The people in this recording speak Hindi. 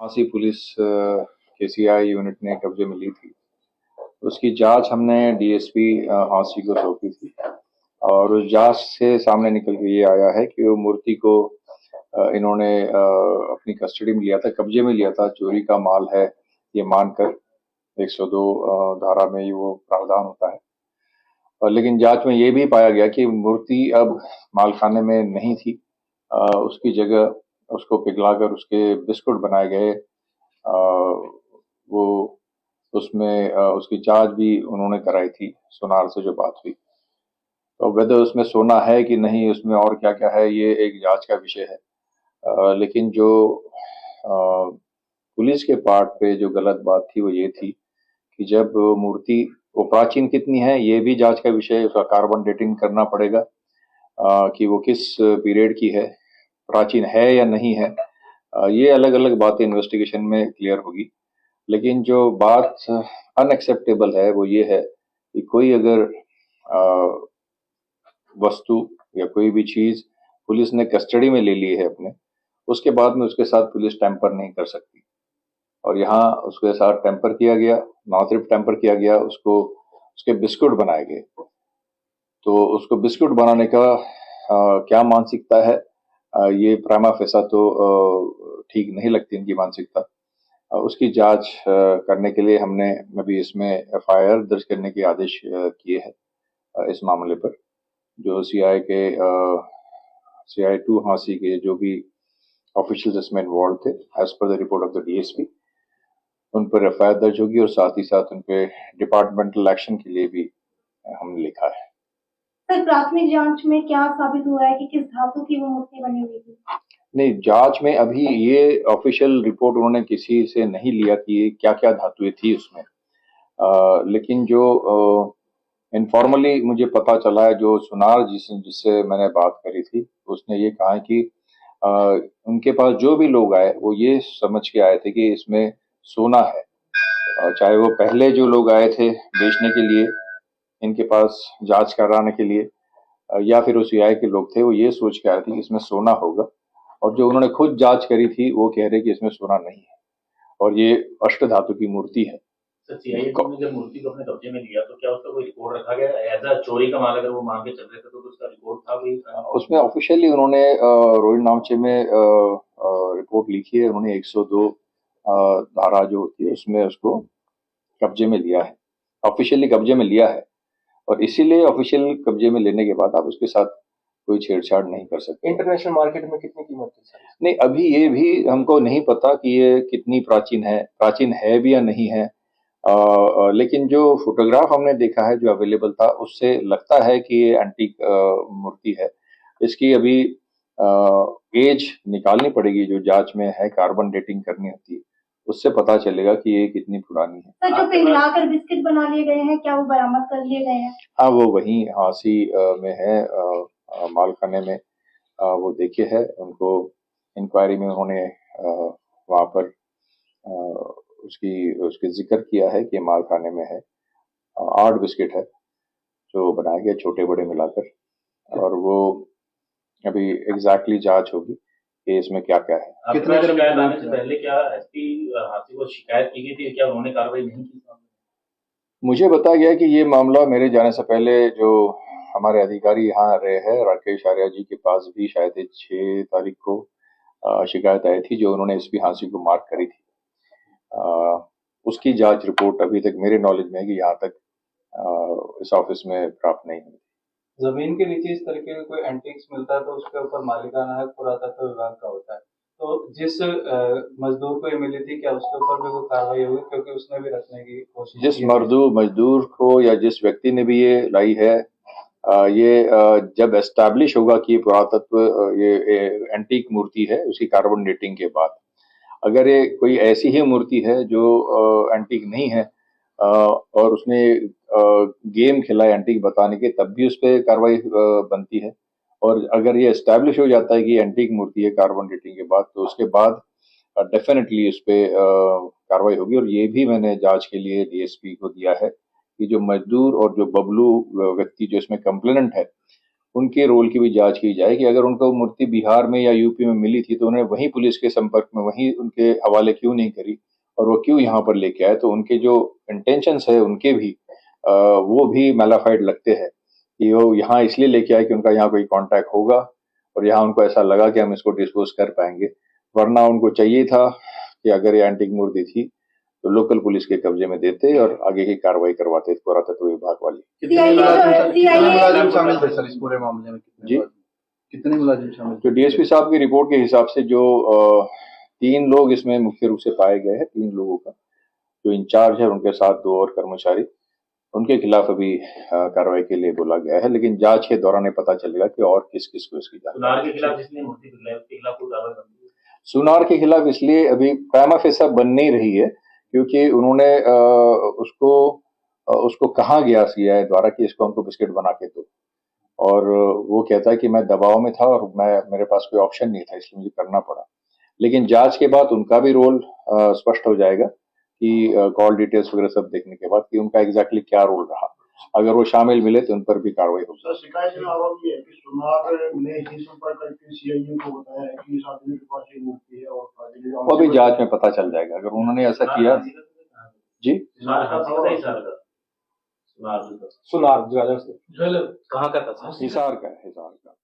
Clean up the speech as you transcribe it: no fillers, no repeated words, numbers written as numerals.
झांसी पुलिस के सीआई यूनिट ने कब्जे में ली थी। उसकी जांच हमने डीएसपी झांसी को सौंपी थी और उस जांच से सामने निकल के ये आया है कि वो मूर्ति को इन्होंने अपनी कस्टडी में लिया था, कब्जे में लिया था, चोरी का माल है ये मानकर। 102 धारा में ये वो प्रावधान होता है। और लेकिन जांच में ये भी पाया गया कि मूर्ति अब मालखाने में नहीं थी। उसकी जगह उसको पिघलाकर उसके बिस्कुट बनाए गए। वो उसमें उसकी जांच भी उन्होंने कराई थी, सुनार से जो बात हुई। तो वेदर उसमें सोना है कि नहीं, उसमें और क्या क्या है, ये एक जांच का विषय है। लेकिन जो पुलिस के पार्ट पे जो गलत बात थी वो ये थी कि जब मूर्ति वो प्राचीन कितनी है ये भी जांच का विषय है, उसका कार्बन डेटिंग करना पड़ेगा कि वो किस पीरियड की है, प्राचीन है या नहीं है। ये अलग अलग बातें इन्वेस्टिगेशन में क्लियर होगी। लेकिन जो बात अनएक्सेप्टेबल है वो ये है कि कोई अगर वस्तु या कोई भी चीज पुलिस ने कस्टडी में ले ली है अपने, उसके बाद में उसके साथ पुलिस टैंपर नहीं कर सकती। और यहाँ उसके साथ टैंपर किया गया, ना सिर्फ टैंपर किया गया, उसको उसके बिस्कुट बनाए गए। तो उसको बिस्कुट बनाने का क्या मानसिकता है, ये प्राइमा फेसा तो ठीक नहीं लगती इनकी मानसिकता। उसकी जांच करने के लिए हमने अभी इसमें एफआईआर दर्ज करने के आदेश किए हैं इस मामले पर। जो सीआई 2 झांसी के जो भी ऑफिशियल्स इसमें इन्वॉल्व थे, as per the report of the DSP, उन पर एफआईआर दर्ज होगी और साथ ही साथ उन पे डिपार्टमेंटल एक्शन के लिए भी हमने लिखा है। सर, प्राथमिक जांच में क्या साबित हुआ है कि किस धातु की वो मूर्ति बनी हुई थी? नहीं, जांच में अभी ये ऑफिशियल रिपोर्ट उन्होंने किसी से नहीं लिया कि क्या क्या धातुएं थी उसमें। लेकिन जो इनफॉर्मली मुझे पता चला है, जो सुनार जिससे मैंने बात करी थी, उसने ये कहा कि अ, उनके पास जो भी लोग आए वो ये समझ के आए थे कि इसमें सोना है। चाहे वो पहले जो लोग आए थे बेचने के लिए, इनके पास जांच कराने के लिए, या फिर उस सीआई के लोग थे, वो ये सोच के आए थे कि इसमें सोना होगा। और जो उन्होंने खुद जांच करी थी वो कह रहे कि इसमें सोना नहीं है और ये अष्ट धातु की मूर्ति है। सर, सीआईए ने जब मूर्ति को अपने कब्जे में लिया तो क्या उसका कोई रिकॉर्ड रखा गया? एज अ चोरी का माल अगर वो मान के चल रहे थे तो उसका रिकॉर्ड था कोई? उसमें ऑफिशियली उन्होंने रोहित नामचे में रिपोर्ट लिखी है। उन्होंने 102 धारा जो होती है उसमें उसको कब्जे में लिया है, ऑफिशियली कब्जे में लिया है। और इसीलिए ऑफिशियल कब्जे में लेने के बाद आप उसके साथ कोई छेड़छाड़ नहीं कर सकते। इंटरनेशनल मार्केट में कितनी कीमत है सर? नहीं, अभी ये भी हमको नहीं पता कि ये कितनी प्राचीन है भी या नहीं है। लेकिन जो फोटोग्राफ हमने देखा है जो अवेलेबल था, उससे लगता है कि ये एंटीक मूर्ति है। इसकी अभी एज निकालनी पड़ेगी, जो जांच में है, कार्बन डेटिंग करनी होती है, उससे पता चलेगा कि ये कितनी पुरानी है। सर, जो पिघलाकर बिस्किट बना लिए गए हैं, क्या वो बरामद कर लिए गए हैं? हाँ, वो वहीं झांसी में है, मालखाने में। वो देखे है, उनको इंक्वायरी में उन्होंने वहाँ पर उसकी उसके जिक्र किया है कि मालखाने में है। 8 बिस्किट है जो बनाए गए छोटे बड़े मिलाकर, और वो अभी एग्जैक्टली जांच होगी कि इसमें क्या क्या है। कितने शिकायत आने से पहले क्या एसपी हाथी को शिकायत की गई थी? क्या उन्होंने कार्रवाई नहीं की? मुझे बताया गया कि ये मामला मेरे जाने से पहले जो हमारे अधिकारी यहाँ रहे हैं, राकेश आर्या जी के पास भी शायद 6 तारीख को शिकायत आई थी, जो उन्होंने एसपी झांसी को मार्क करी थी। उसकी जांच रिपोर्ट अभी तक मेरे नॉलेज में है कि यहाँ तक इस ऑफिस में प्राप्त नहीं हुई। जमीन के नीचे इस तरीके का कोई एंटीक्स मिलता है तो उसके ऊपर मालिकाना हक पुरातत्व विभाग का होता है। तो जिस मजदूर को ये मिली थी, क्या उसके ऊपर भी कोई कार्रवाई हुई? क्योंकि उसने भी रखने की कोशिश की। जिस मजदूर को या जिस व्यक्ति ने भी ये लाई है, ये जब एस्टैब्लिश होगा कि पुरातत्व ये एंटीक मूर्ति है, उसकी कार्बन डेटिंग के बाद, अगर ये कोई ऐसी ही मूर्ति है जो एंटीक नहीं है और उसने गेम खेला है एंटीक बताने के, तब भी उस पर कार्रवाई बनती है। और अगर ये एस्टैब्लिश हो जाता है कि एंटीक मूर्ति है कार्बन डेटिंग के बाद, तो उसके बाद डेफिनेटली उस पर कार्रवाई होगी। और ये भी मैंने जांच के लिए डीएसपी को दिया है कि जो मजदूर और जो बबलू व्यक्ति जो इसमें कंप्लेनेंट है, उनके रोल की भी जांच की जाए कि अगर उनको मूर्ति बिहार में या यूपी में मिली थी तो उन्हें वहीं पुलिस के संपर्क में वहीं उनके हवाले क्यों नहीं करी और वो क्यों यहाँ पर लेके आए। तो उनके जो इंटेंशंस है उनके भी वो भी मैलाफाइड लगते हैं कि वो यहाँ इसलिए लेके आए कि उनका यहाँ कोई कांटेक्ट होगा और यहाँ उनको ऐसा लगा कि हम इसको डिस्पोज कर पाएंगे, वरना उनको चाहिए था कि अगर ये एंटीक मूर्ति थी तो लोकल पुलिस के कब्जे में देते और आगे की कार्रवाई करवाते पुरातत्व विभाग वाले। कितने मुलाजिम शामिल थे सर इस पूरे मामले में? जी, कितने मुलाजिम शामिल तो डीएसपी साहब की रिपोर्ट के हिसाब से जो 3 लोग इसमें मुख्य रूप से पाए गए हैं, 3 लोगों का जो इंचार्ज है, उनके साथ 2 और कर्मचारी, उनके खिलाफ अभी कार्रवाई के लिए बोला गया है, लेकिन जांच के दौरान पता चलेगा कि और किस किस को इसकी जांच। सुनार के खिलाफ जिसने मूर्ति पिघलाई उसके खिलाफ कोई कार्रवाई बनती है? सुनार के खिलाफ इसलिए अभी प्राइमा फेसा बन नहीं रही है क्योंकि उन्होंने उसको कहा गया सीआई द्वारा कि इसको हमको बिस्किट बना के दो, और वो कहता है कि मैं दबाव में था और मेरे पास कोई ऑप्शन नहीं था इसलिए मुझे करना पड़ा। लेकिन जांच के बाद उनका भी रोल स्पष्ट हो जाएगा कि कॉल डिटेल्स वगैरह सब देखने के बाद कि उनका एग्जैक्टली क्या रोल रहा। अगर वो शामिल मिले तो उन पर भी कार्रवाई होगी। सर, शिकायत में आरोप ये है कि सुनार ने ही संपर्क करके सीआईए को बताया है कि इस आदमी के पास ये मूर्ति है और वो भी जांच में पता चल जाएगा अगर उन्होंने ऐसा किया। जी, सुनार सुनार ज्वेलर्स कहाँ का था? हिसार का है, हिसार का।